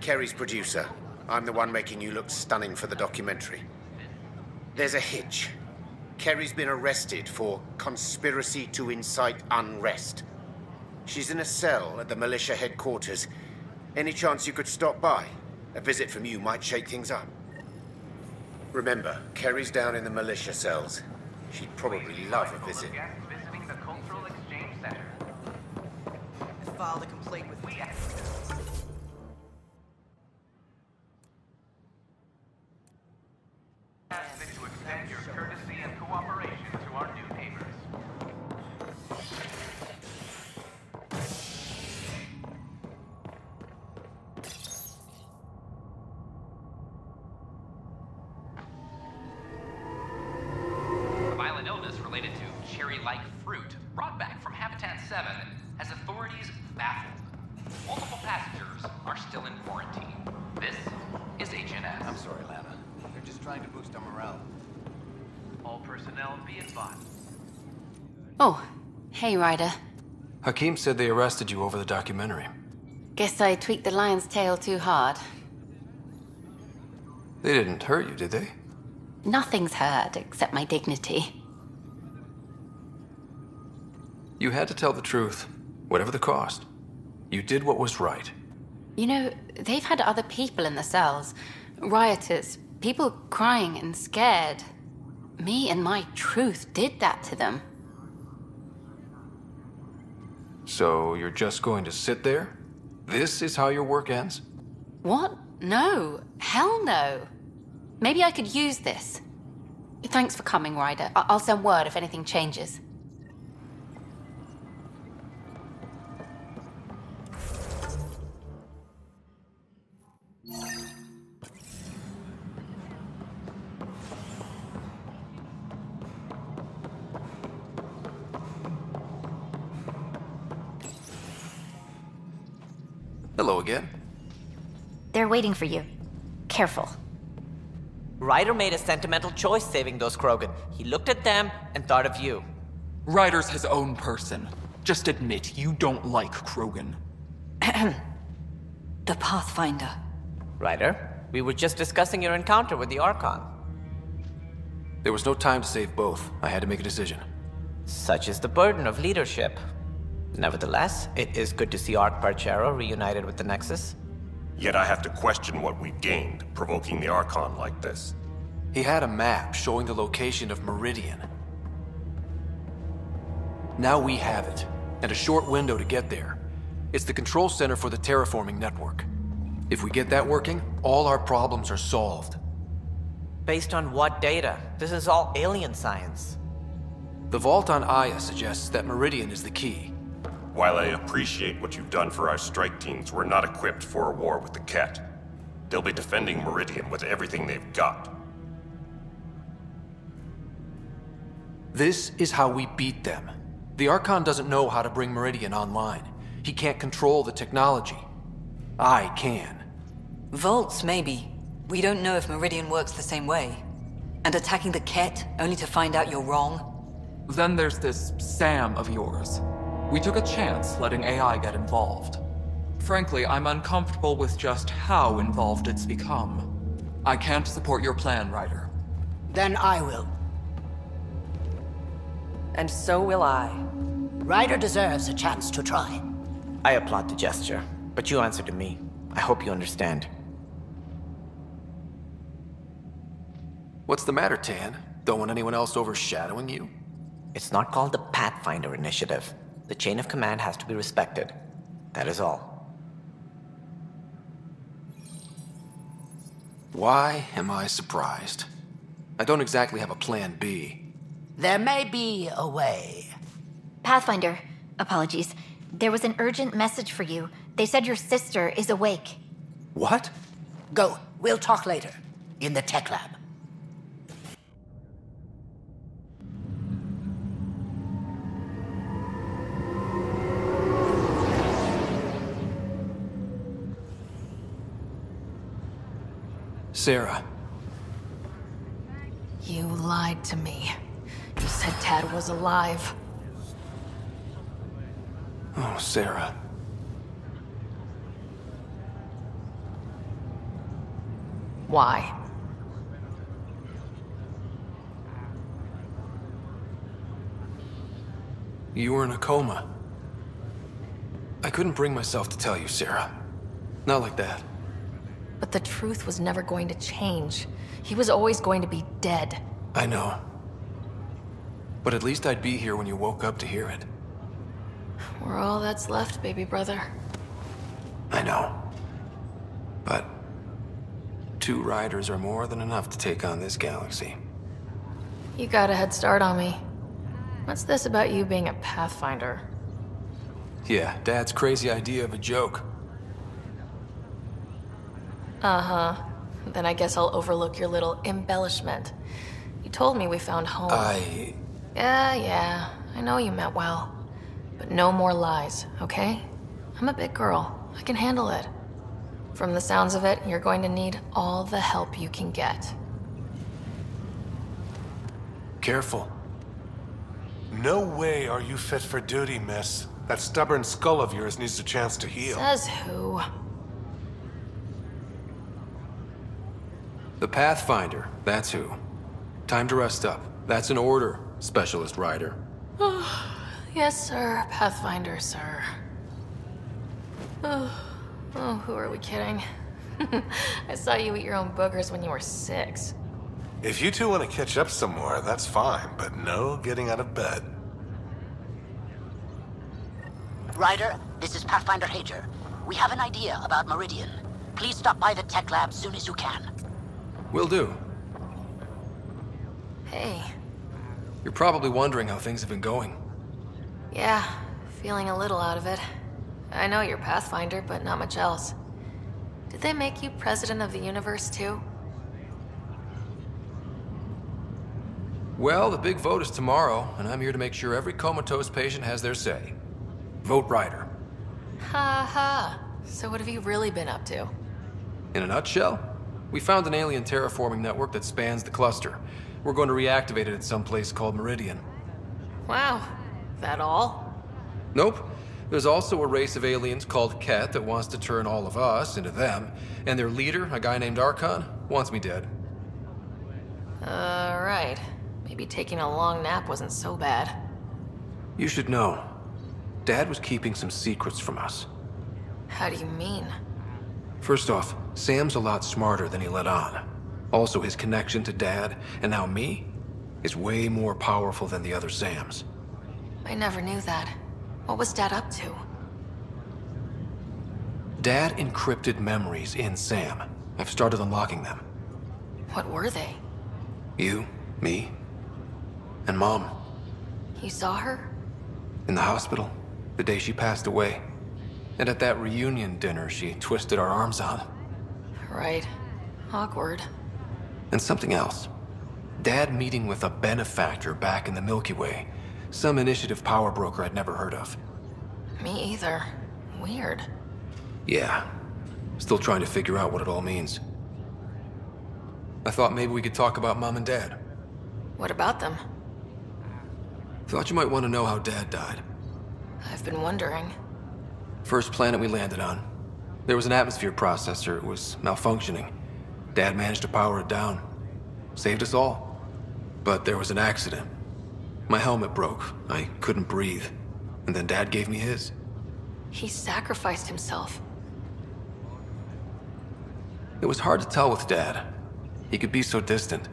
Kerry's producer. I'm the one making you look stunning for the documentary. There's a hitch. Kerry's been arrested for conspiracy to incite unrest. She's in a cell at the militia headquarters. Any chance you could stop by? A visit from you might shake things up. Remember, Kerry's down in the militia cells. She'd probably love a visit. Visiting the Cultural Exchange Center. I filed a complaint with to extend your courtesy and cooperation to our new neighbors. A violent illness related to cherry-like fruit brought back from Habitat 7 has authorities baffled. Multiple passengers are still in quarantine. This is HNS. I'm sorry, Lana. They're just trying to boost our morale. All personnel be advised. Oh, hey, Ryder. Hakim said they arrested you over the documentary. Guess I tweaked the lion's tail too hard. They didn't hurt you, did they? Nothing's hurt except my dignity. You had to tell the truth, whatever the cost. You did what was right. You know, they've had other people in the cells. Rioters, people crying and scared. Me and my truth did that to them. So you're just going to sit there? This is how your work ends? What? No. Hell no. Maybe I could use this. Thanks for coming, Ryder. I'll send word if anything changes. Hello again. They're waiting for you. Careful. Ryder made a sentimental choice saving those Krogan. He looked at them and thought of you. Ryder's his own person. Just admit you don't like Krogan. The Pathfinder. Ryder, we were just discussing your encounter with the Archon. There was no time to save both. I had to make a decision. Such is the burden of leadership. Nevertheless, it is good to see Arch Parchero reunited with the Nexus. Yet I have to question what we gained, provoking the Archon like this. He had a map showing the location of Meridian. Now we have it, and a short window to get there. It's the control center for the terraforming network. If we get that working, all our problems are solved. Based on what data? This is all alien science. The vault on Aya suggests that Meridian is the key. While I appreciate what you've done for our strike teams, we're not equipped for a war with the Ket. They'll be defending Meridian with everything they've got. This is how we beat them. The Archon doesn't know how to bring Meridian online. He can't control the technology. I can. Vaults, maybe. We don't know if Meridian works the same way. And attacking the Ket, only to find out you're wrong? Then there's this Sam of yours. We took a chance letting AI get involved. Frankly, I'm uncomfortable with just how involved it's become. I can't support your plan, Ryder. Then I will. And so will I. Ryder deserves a chance to try. I applaud the gesture, but you answer to me. I hope you understand. What's the matter, Tan? Don't want anyone else overshadowing you? It's not called the Pathfinder Initiative. The chain of command has to be respected. That is all. Why am I surprised? I don't exactly have a plan B. There may be a way. Pathfinder, apologies. There was an urgent message for you. They said your sister is awake. What? Go. We'll talk later. In the tech lab. Sarah. You lied to me. You said Tad was alive. Oh, Sarah. Why? You were in a coma. I couldn't bring myself to tell you, Sarah. Not like that. But the truth was never going to change. He was always going to be dead. I know. But at least I'd be here when you woke up to hear it. We're all that's left, baby brother. I know. But 2 riders are more than enough to take on this galaxy. You got a head start on me. What's this about you being a Pathfinder? Yeah, Dad's crazy idea of a joke. Uh-huh. Then I guess I'll overlook your little embellishment. You told me we found home. Yeah. I know you meant well. But no more lies, okay? I'm a big girl. I can handle it. From the sounds of it, you're going to need all the help you can get. Careful. No way are you fit for duty, miss. That stubborn skull of yours needs a chance to heal. Says who? The Pathfinder, that's who. Time to rest up. That's an order, Specialist Rider. Yes, sir. Pathfinder, sir. Oh, who are we kidding? I saw you eat your own boogers when you were 6. If you two want to catch up some more, that's fine, but no getting out of bed. Ryder, this is Pathfinder Hager. We have an idea about Meridian. Please stop by the tech lab soon as you can. Will do. Hey. You're probably wondering how things have been going. Yeah, feeling a little out of it. I know you're Pathfinder, but not much else. Did they make you president of the universe, too? Well, the big vote is tomorrow, and I'm here to make sure every comatose patient has their say. Vote Rider. Ha ha. So what have you really been up to? In a nutshell, we found an alien terraforming network that spans the cluster. We're going to reactivate it at some place called Meridian. Wow. That all? Nope. There's also a race of aliens called Ket that wants to turn all of us into them, and their leader, a guy named Archon, wants me dead. Right. Maybe taking a long nap wasn't so bad. You should know. Dad was keeping some secrets from us. How do you mean? First off, Sam's a lot smarter than he let on. Also, his connection to Dad, and now me, is way more powerful than the other Sams. I never knew that. What was Dad up to? Dad encrypted memories in Sam. I've started unlocking them. What were they? You, me, and Mom. You saw her? In the hospital, the day she passed away. And at that reunion dinner she twisted our arms on. Right. Awkward. And something else. Dad meeting with a benefactor back in the Milky Way. Some initiative power broker I'd never heard of. Me either. Weird. Yeah. Still trying to figure out what it all means. I thought maybe we could talk about Mom and Dad. What about them? Thought you might want to know how Dad died. I've been wondering. First planet we landed on. There was an atmosphere processor. It was malfunctioning. Dad managed to power it down. Saved us all. But there was an accident. My helmet broke. I couldn't breathe. And then Dad gave me his. He sacrificed himself. It was hard to tell with Dad. He could be so distant.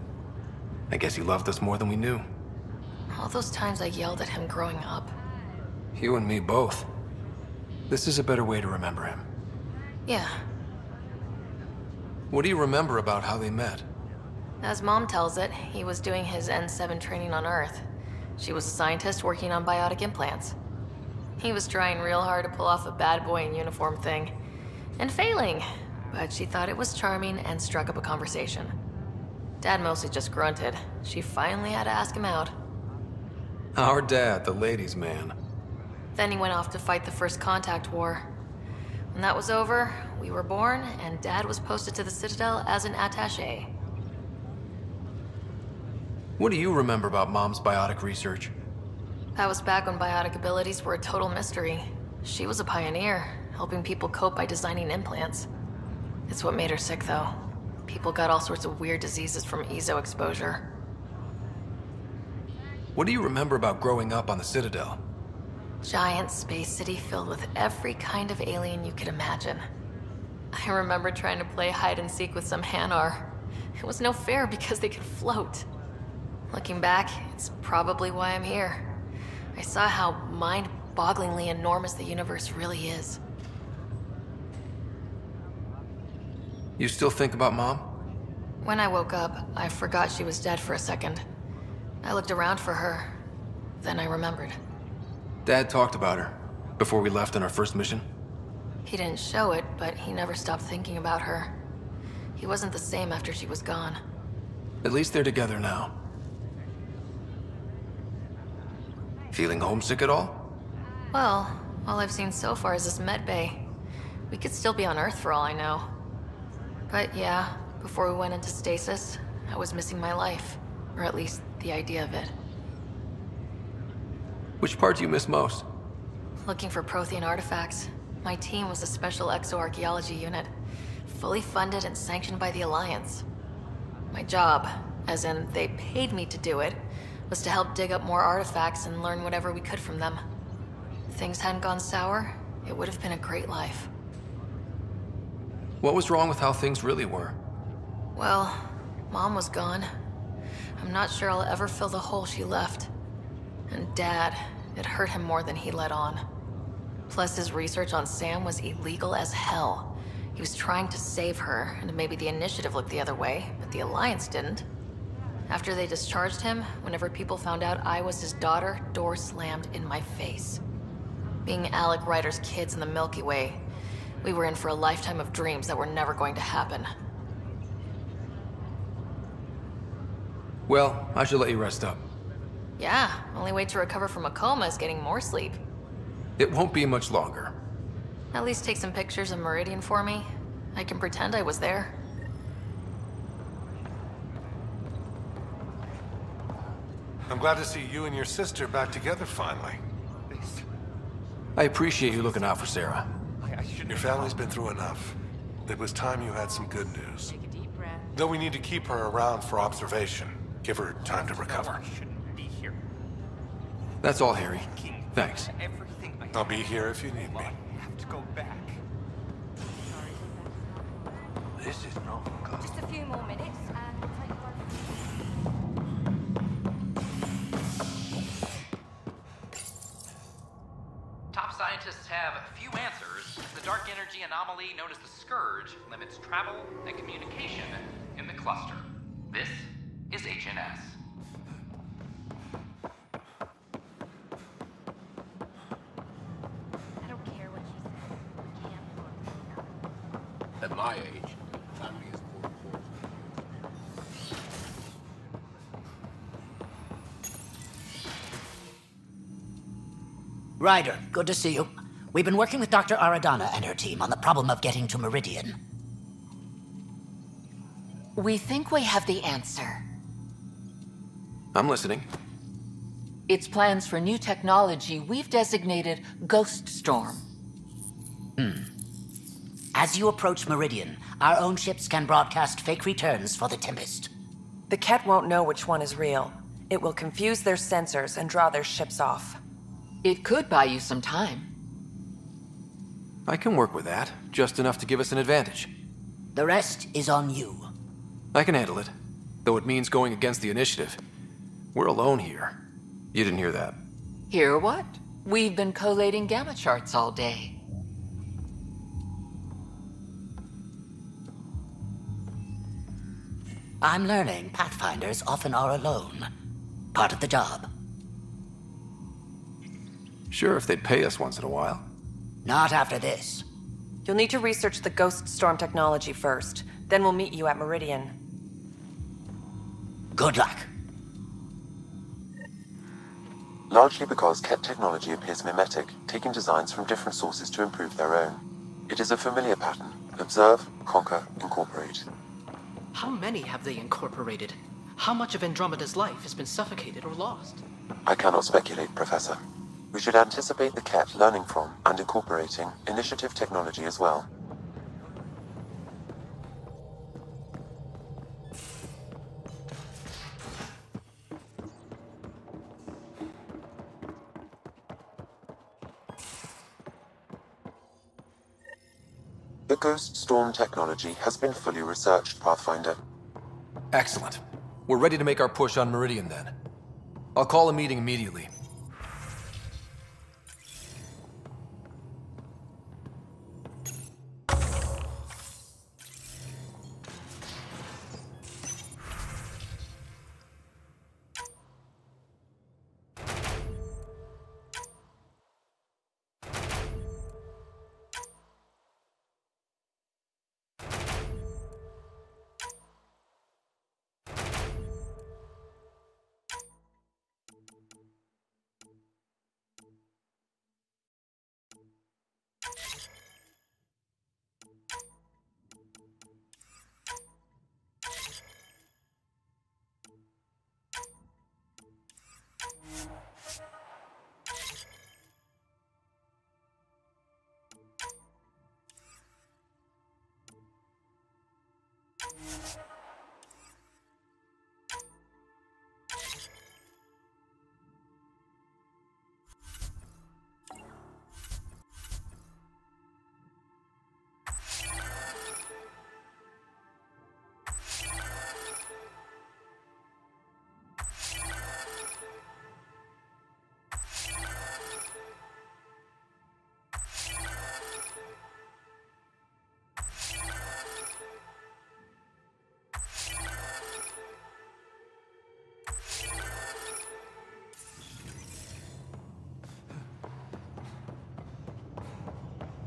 I guess he loved us more than we knew. All those times I yelled at him growing up. You and me both. This is a better way to remember him. Yeah. What do you remember about how they met? As Mom tells it, he was doing his N7 training on Earth. She was a scientist working on biotic implants. He was trying real hard to pull off a bad boy in uniform thing. And failing. But she thought it was charming and struck up a conversation. Dad mostly just grunted. She finally had to ask him out. Our dad, the ladies' man. Then he went off to fight the First Contact War. When that was over, we were born, and Dad was posted to the Citadel as an attaché. What do you remember about Mom's biotic research? That was back when biotic abilities were a total mystery. She was a pioneer, helping people cope by designing implants. It's what made her sick, though. People got all sorts of weird diseases from EZO exposure. What do you remember about growing up on the Citadel? Giant space city filled with every kind of alien you could imagine. I remember trying to play hide and seek with some Hanar. It was no fair because they could float. Looking back, it's probably why I'm here. I saw how mind-bogglingly enormous the universe really is. You still think about Mom? When I woke up, I forgot she was dead for a second. I looked around for her, then I remembered. Dad talked about her before we left on our first mission. He didn't show it, but he never stopped thinking about her. He wasn't the same after she was gone. At least they're together now. Feeling homesick at all? Well, all I've seen so far is this med bay. We could still be on Earth for all I know. But yeah, before we went into stasis, I was missing my life. Or at least the idea of it. Which part do you miss most? Looking for Prothean artifacts. My team was a special exoarchaeology unit, fully funded and sanctioned by the Alliance. My job, as in they paid me to do it, was to help dig up more artifacts and learn whatever we could from them. If things hadn't gone sour, it would have been a great life. What was wrong with how things really were? Well, Mom was gone. I'm not sure I'll ever fill the hole she left. And Dad, it hurt him more than he let on. Plus, his research on Sam was illegal as hell. He was trying to save her, and maybe the Initiative looked the other way, but the Alliance didn't. After they discharged him, whenever people found out I was his daughter, doors slammed in my face. Being Alec Ryder's kids in the Milky Way, we were in for a lifetime of dreams that were never going to happen. Well, I should let you rest up. Yeah, only way to recover from a coma is getting more sleep. It won't be much longer. At least take some pictures of Meridian for me. I can pretend I was there. I'm glad to see you and your sister back together finally. I appreciate you looking out for Sarah. Your family's been through enough. It was time you had some good news. Though we need to keep her around for observation. Give her time to recover. That's all, Harry. Thanks. I'll be here if you need me. This is not good. Just a few more minutes and we'll take Top scientists have few answers. The dark energy anomaly known as the Scourge limits travel and communication in the cluster. This is HNS. I don't care what she says. We can't look. At my age, family is more important. Ryder, good to see you. We've been working with Dr. Aradana and her team on the problem of getting to Meridian. We think we have the answer. I'm listening. It's plans for new technology we've designated Ghost Storm. As you approach Meridian, our own ships can broadcast fake returns for the Tempest. The Ket won't know which one is real. It will confuse their sensors and draw their ships off. It could buy you some time. I can work with that. Just enough to give us an advantage. The rest is on you. I can handle it. Though it means going against the Initiative. We're alone here. You didn't hear that. Hear what? We've been collating gamma charts all day. I'm learning Pathfinders often are alone. Part of the job. Sure, if they'd pay us once in a while. Not after this. You'll need to research the Ghost Storm technology first. Then we'll meet you at Meridian. Good luck. Largely because Ket technology appears mimetic, taking designs from different sources to improve their own. It is a familiar pattern. Observe, conquer, incorporate. How many have they incorporated? How much of Andromeda's life has been suffocated or lost? I cannot speculate, Professor. We should anticipate the Ket learning from and incorporating Initiative technology as well. Ghost Storm technology has been fully researched, Pathfinder. Excellent. We're ready to make our push on Meridian then. I'll call a meeting immediately.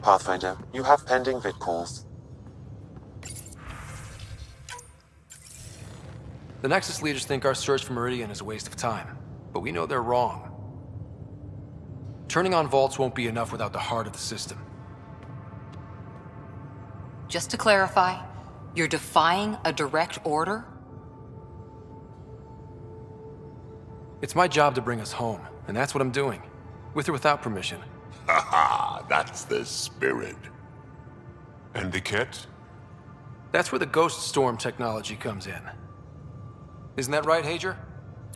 Pathfinder, you have pending vid calls. The Nexus leaders think our search for Meridian is a waste of time, but we know they're wrong. Turning on vaults won't be enough without the heart of the system. Just to clarify, you're defying a direct order? It's my job to bring us home, and that's what I'm doing, with or without permission. Haha, that's the spirit. And the kit? That's where the Ghost Storm technology comes in. Isn't that right, Hager?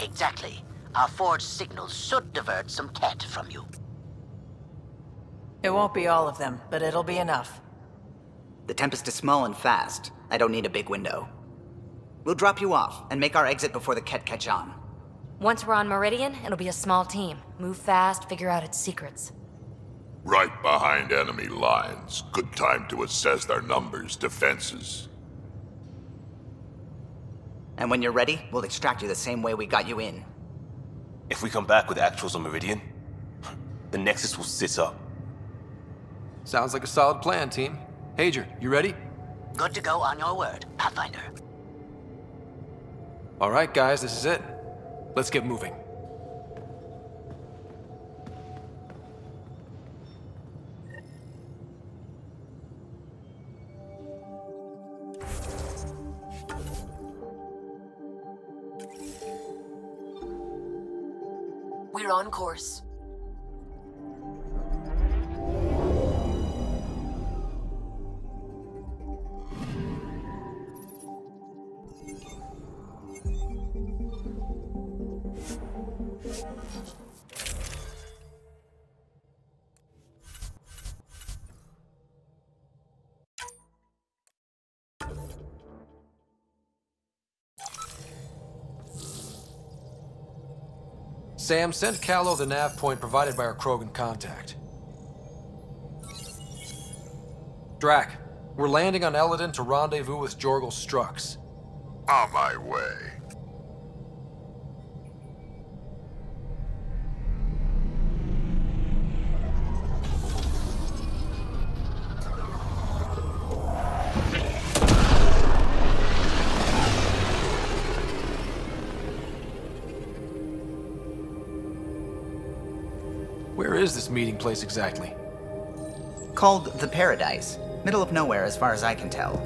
Exactly. Our forged signals should divert some cat from you. It won't be all of them, but it'll be enough. The Tempest is small and fast. I don't need a big window. We'll drop you off and make our exit before the Ket catch on. Once we're on Meridian, it'll be a small team. Move fast, figure out its secrets. Right behind enemy lines. Good time to assess their numbers, defenses. And when you're ready, we'll extract you the same way we got you in. If we come back with actuals on Meridian, the Nexus will sit up. Sounds like a solid plan, team. Hager, you ready? Good to go on your word, Pathfinder. All right, guys, this is it. Let's get moving. We're on course. Sam, send Callow the nav point provided by our Krogan contact. Drac, we're landing on Elaaden to rendezvous with Jorgal Strux. On my way. Where is this meeting place exactly? Called the Paradise. Middle of nowhere as far as I can tell.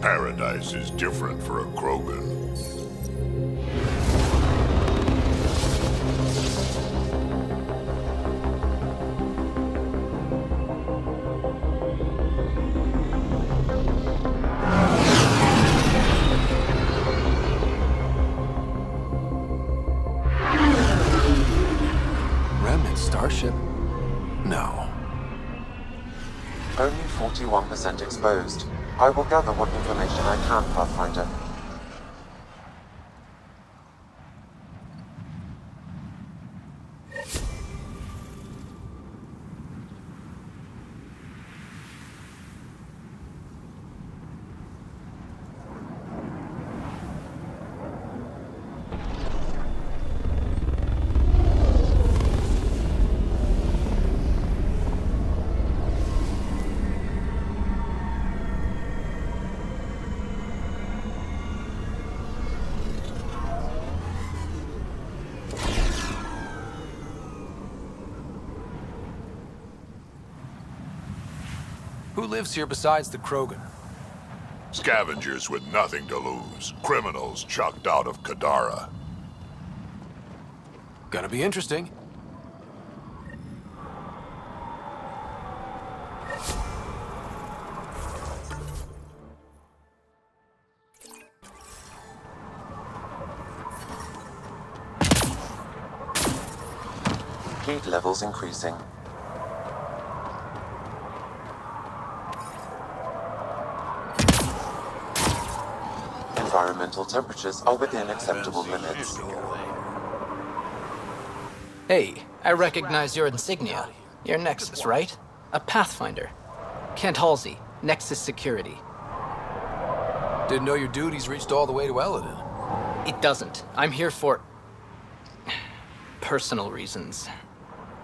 Paradise is different for a Krogan. Remnant starship? No. Only 41% exposed. I will gather what information I can, Pathfinder. Who lives here besides the Krogan? Scavengers with nothing to lose. Criminals chucked out of Kadara. Gonna be interesting. Heat levels increasing. Environmental temperatures are within acceptable limits. Hey, I recognize your insignia. You're Nexus, right? A Pathfinder. Kent Halsey, Nexus Security. Didn't know your duties reached all the way to Elaaden. It doesn't. I'm here for... personal reasons.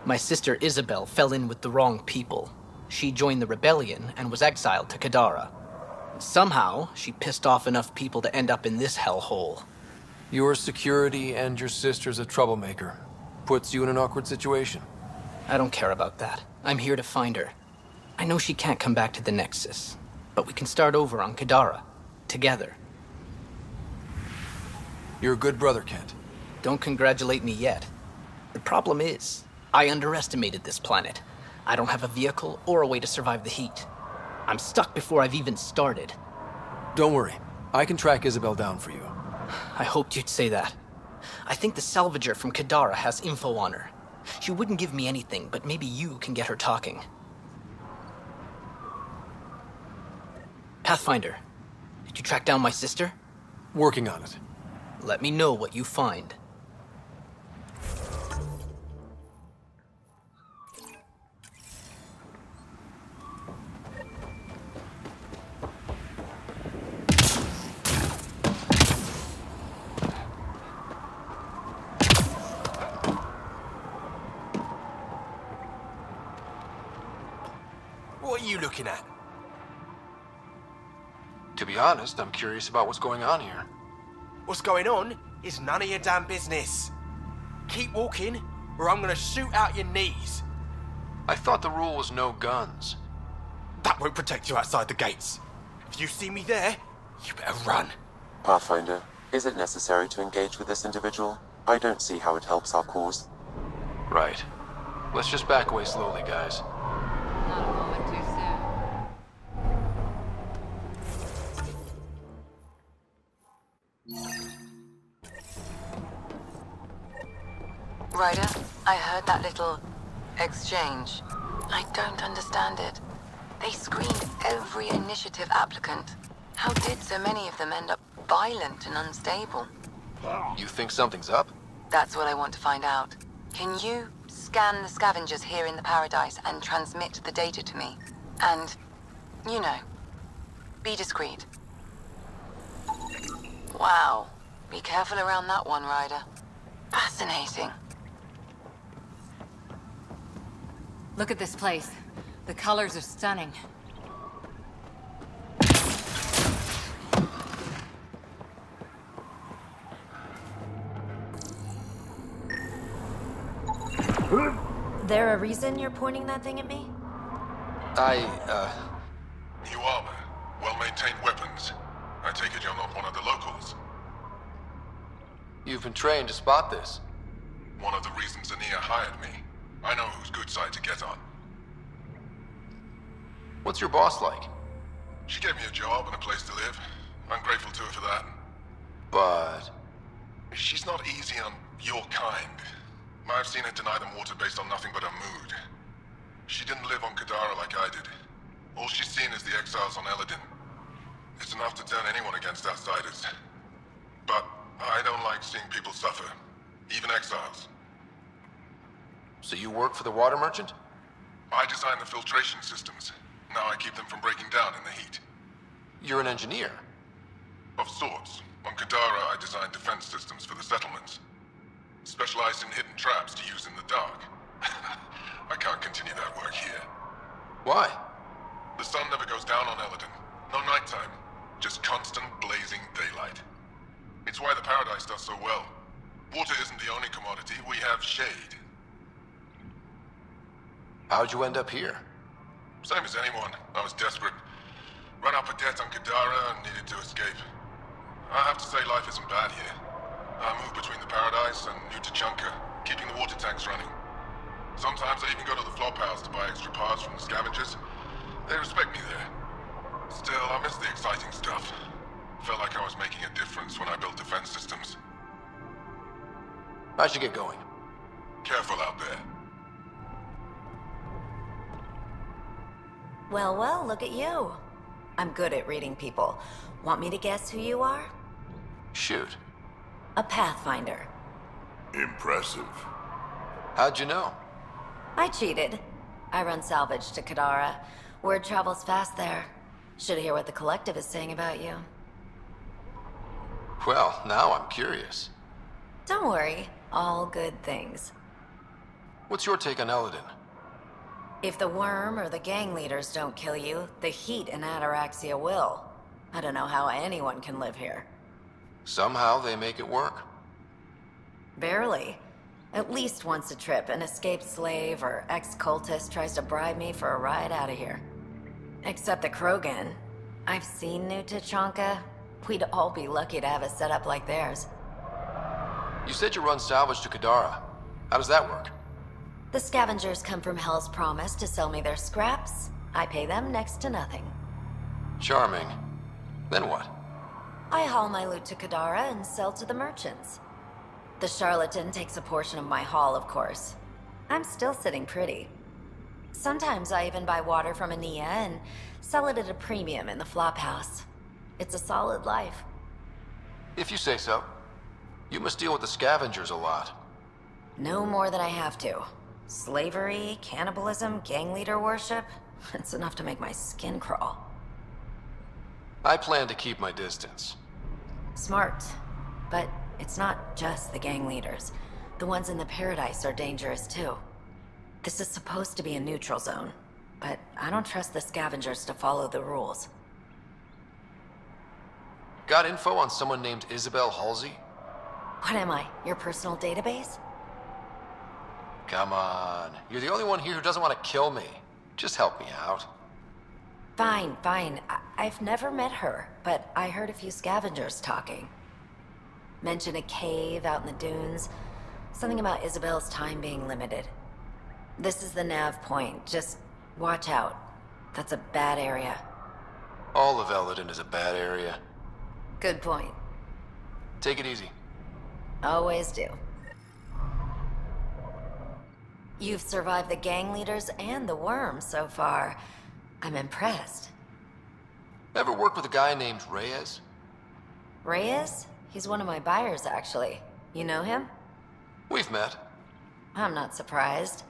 My sister Isabel fell in with the wrong people. She joined the rebellion and was exiled to Kadara. Somehow, she pissed off enough people to end up in this hellhole. Your security and your sister's a troublemaker. Puts you in an awkward situation. I don't care about that. I'm here to find her. I know she can't come back to the Nexus, but we can start over on Kadara. Together. You're a good brother, Kent. Don't congratulate me yet. The problem is, I underestimated this planet. I don't have a vehicle or a way to survive the heat. I'm stuck before I've even started. Don't worry. I can track Isabel down for you. I hoped you'd say that. I think the salvager from Kadara has info on her. She wouldn't give me anything, but maybe you can get her talking. Pathfinder, did you track down my sister? Working on it. Let me know what you find. What are you looking at? To be honest, I'm curious about what's going on here. What's going on is none of your damn business. Keep walking, or I'm gonna shoot out your knees. I thought the rule was no guns. That won't protect you outside the gates. If you see me there, you better run. Pathfinder, is it necessary to engage with this individual? I don't see how it helps our cause. Right. Let's just back away slowly, guys. Not a moment too soon. Ryder, I heard that little exchange. I don't understand it. They screened every initiative applicant. How did so many of them end up violent and unstable? You think something's up? That's what I want to find out. Can you scan the scavengers here in the Paradise and transmit the data to me? And, you know, be discreet. Wow. Be careful around that one, Ryder. Fascinating. Look at this place. The colors are stunning. There a reason you're pointing that thing at me? New armor, well-maintained weapons. I take it you're not one of the locals. You've been trained to spot this. One of the reasons Ania hired me. I know whose good side to get on. What's your boss like? She gave me a job and a place to live. I'm grateful to her for that. But... she's not easy on your kind. I've seen her deny them water based on nothing but her mood. She didn't live on Kadara like I did. All she's seen is the exiles on Elaaden. It's enough to turn anyone against outsiders. But I don't like seeing people suffer, even exiles. So you work for the water merchant? I design the filtration systems. Now I keep them from breaking down in the heat. You're an engineer? Of sorts. On Kadara, I designed defense systems for the settlements. Specialized in hidden traps to use in the dark. I can't continue that work here. Why? The sun never goes down on Elaaden. No nighttime. Just constant blazing daylight. It's why the Paradise does so well. Water isn't the only commodity. We have shade. How'd you end up here? Same as anyone. I was desperate. Ran up a debt on Kadara and needed to escape. I have to say life isn't bad here. I move between the Paradise and New Tachanka, keeping the water tanks running. Sometimes I even go to the flop house to buy extra parts from the scavengers. They respect me there. Still, I miss the exciting stuff. Felt like I was making a difference when I built defense systems. I should get going. Careful out there. Well, well, look at you. I'm good at reading people. Want me to guess who you are? Shoot. A Pathfinder. Impressive. How'd you know? I cheated. I run salvage to Kadara. Word travels fast there. Should hear what the Collective is saying about you. Well, now I'm curious. Don't worry. All good things. What's your take on Elaaden? If the worm or the gang leaders don't kill you, the heat in Ataraxia will. I don't know how anyone can live here. Somehow they make it work. Barely. At least once a trip, an escaped slave or ex-cultist tries to bribe me for a ride out of here. Except the Krogan. I've seen New Tachanka. We'd all be lucky to have a setup like theirs. You said you run salvage to Kadara. How does that work? The scavengers come from Hell's Promise to sell me their scraps. I pay them next to nothing. Charming. Then what? I haul my loot to Kadara and sell to the merchants. The charlatan takes a portion of my haul, of course. I'm still sitting pretty. Sometimes I even buy water from Ania and sell it at a premium in the flop house. It's a solid life. If you say so. You must deal with the scavengers a lot. No more than I have to. Slavery, cannibalism, gang leader worship. It's enough to make my skin crawl. I plan to keep my distance. Smart. But it's not just the gang leaders. The ones in the Paradise are dangerous too. This is supposed to be a neutral zone, but I don't trust the scavengers to follow the rules. Got info on someone named Isabel Halsey? What am I, your personal database? Come on. You're the only one here who doesn't want to kill me. Just help me out. Fine, fine. I've never met her, but I heard a few scavengers talking. Mention a cave out in the dunes. Something about Isabel's time being limited. This is the nav point. Just watch out. That's a bad area. All of Elaaden is a bad area. Good point. Take it easy. Always do. You've survived the gang leaders and the worm so far. I'm impressed. Ever worked with a guy named Reyes? Reyes? He's one of my buyers, actually. You know him? We've met. I'm not surprised.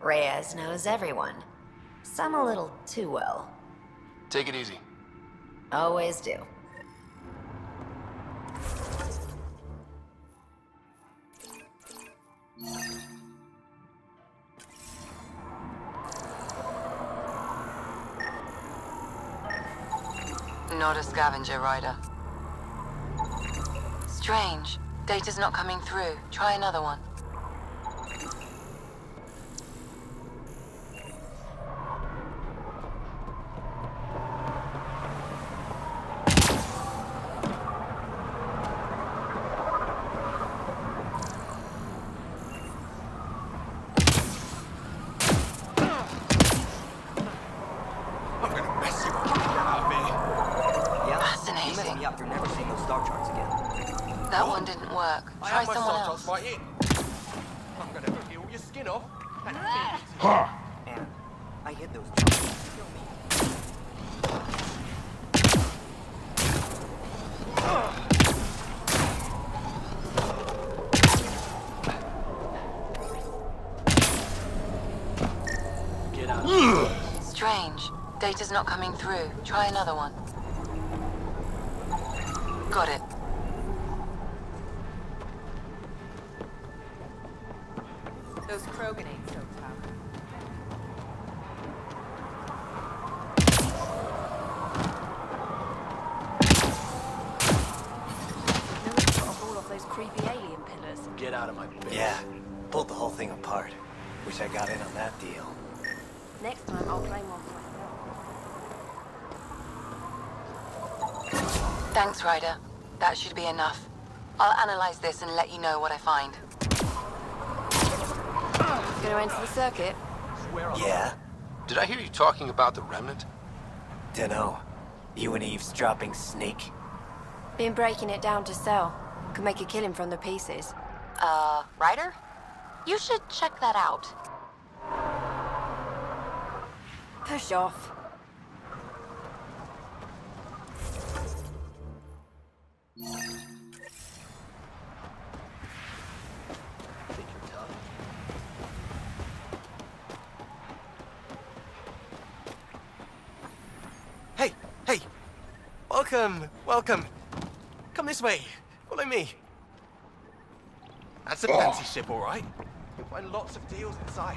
Reyes knows everyone. Some a little too well. Take it easy. Always do. Not a scavenger rider. Strange. Data's not coming through. Try another one. You're never seeing those star charts again. That one didn't work. Try someone else. Right in. I'm gonna rip all your skin off. And I hit those charts. Data's not coming through. Try another one. Got it. Those Krogan ain't so tough. No one's got a haul off those creepy alien pillars. Get out of my bed. Yeah, pulled the whole thing apart. Wish I got in on that deal. Next time I'll claim one for myself. Thanks, Ryder. That should be enough. I'll analyze this and let you know what I find. Gonna enter the circuit? Yeah? Did I hear you talking about the Remnant? Dunno. You an eavesdropping snake? Been breaking it down to sell. Could make a killing from the pieces. Ryder? You should check that out. Push off. Hey! Welcome! Come this way. Follow me. That's a fancy ship, all right. You'll find lots of deals inside.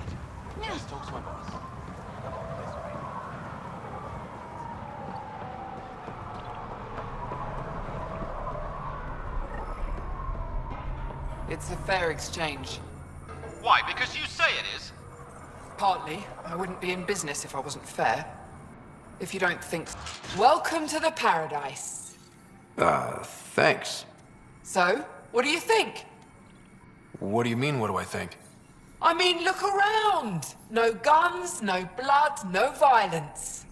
Let's talk to my boss. It's a fair exchange. Why? Because you say it is? Partly. I wouldn't be in business if I wasn't fair. If you don't think... Welcome to the paradise. Thanks. So, what do you think? What do you mean, what do I think? I mean, look around! No guns, no blood, no violence.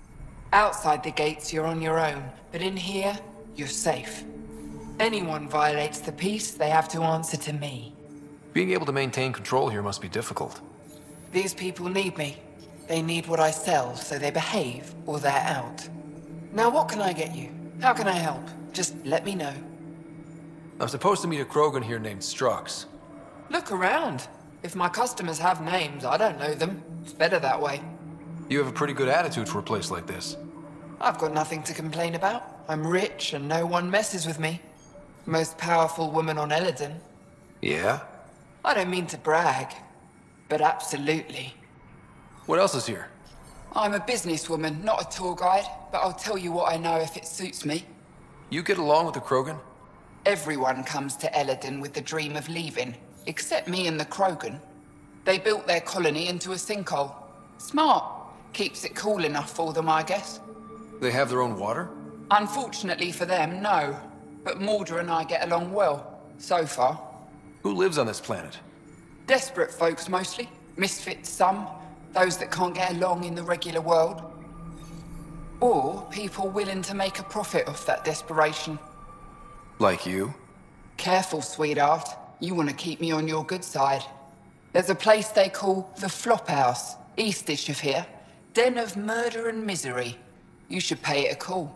Outside the gates, you're on your own. But in here, you're safe. Anyone violates the peace, they have to answer to me. Being able to maintain control here must be difficult. These people need me. They need what I sell, so they behave, or they're out. Now what can I get you? How can I help? Just let me know. I'm supposed to meet a Krogan here named Strux. Look around. If my customers have names, I don't know them. It's better that way. You have a pretty good attitude for a place like this. I've got nothing to complain about. I'm rich and no one messes with me. Most powerful woman on Elaaden. Yeah? I don't mean to brag, but absolutely. What else is here? I'm a businesswoman, not a tour guide, but I'll tell you what I know if it suits me. You get along with the Krogan? Everyone comes to Elaaden with the dream of leaving, except me and the Krogan. They built their colony into a sinkhole. Smart. Keeps it cool enough for them, I guess. They have their own water? Unfortunately for them, no. But Mordor and I get along well, so far. Who lives on this planet? Desperate folks, mostly. Misfits, some. Those that can't get along in the regular world. Or people willing to make a profit off that desperation. Like you? Careful, sweetheart. You want to keep me on your good side. There's a place they call the Flop House, eastish of here. Den of murder and misery. You should pay it a call.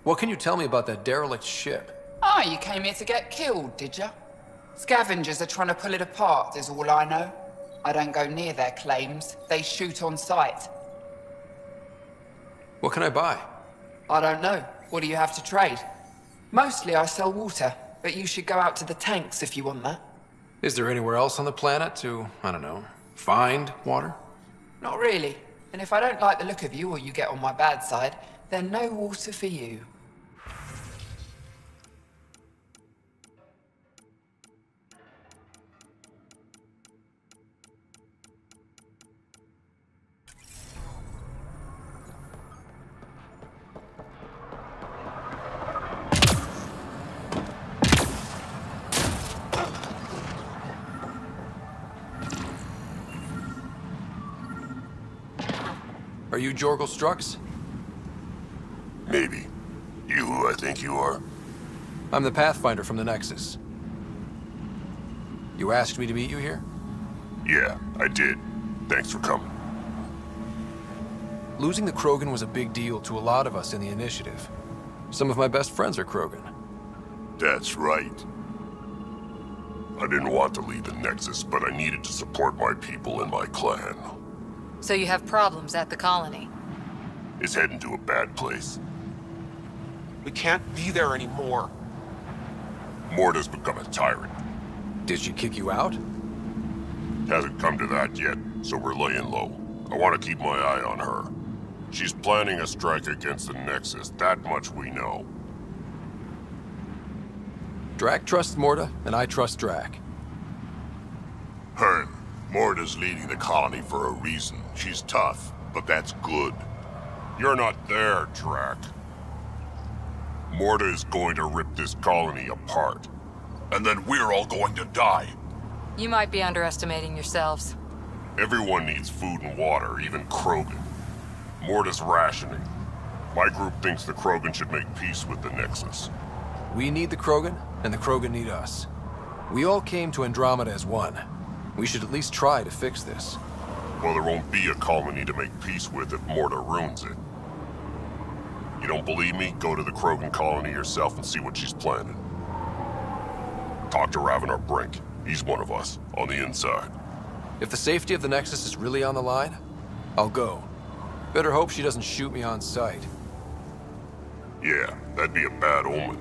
What can you tell me about that derelict ship? Ah, you came here to get killed, did ya? Scavengers are trying to pull it apart, is all I know. I don't go near their claims. They shoot on sight. What can I buy? I don't know. What do you have to trade? Mostly I sell water, but you should go out to the tanks if you want that. Is there anywhere else on the planet to, I don't know, find water? Not really. And if I don't like the look of you or you get on my bad side, then no water for you. Are you Jorgal Strux? Maybe. You who I think you are? I'm the Pathfinder from the Nexus. You asked me to meet you here? Yeah, I did. Thanks for coming. Losing the Krogan was a big deal to a lot of us in the Initiative. Some of my best friends are Krogan. That's right. I didn't want to leave the Nexus, but I needed to support my people and my clan. So you have problems at the colony? is heading to a bad place. We can't be there anymore. Morta's become a tyrant. Did she kick you out? Hasn't come to that yet, so we're laying low. I want to keep my eye on her. She's planning a strike against the Nexus, that much we know. Drac trusts Morta, and I trust Drac. Hearn, Morta's leading the colony for a reason. She's tough, but that's good. You're not there, Drac. Morta is going to rip this colony apart. And then we're all going to die. You might be underestimating yourselves. Everyone needs food and water, even Krogan. Morta's rationing. My group thinks the Krogan should make peace with the Nexus. We need the Krogan, and the Krogan need us. We all came to Andromeda as one. We should at least try to fix this. Well, there won't be a colony to make peace with if Morta ruins it. You don't believe me? Go to the Krogan colony yourself and see what she's planning. Talk to Ravenar Brink. He's one of us, on the inside. If the safety of the Nexus is really on the line, I'll go. Better hope she doesn't shoot me on sight. Yeah, that'd be a bad omen.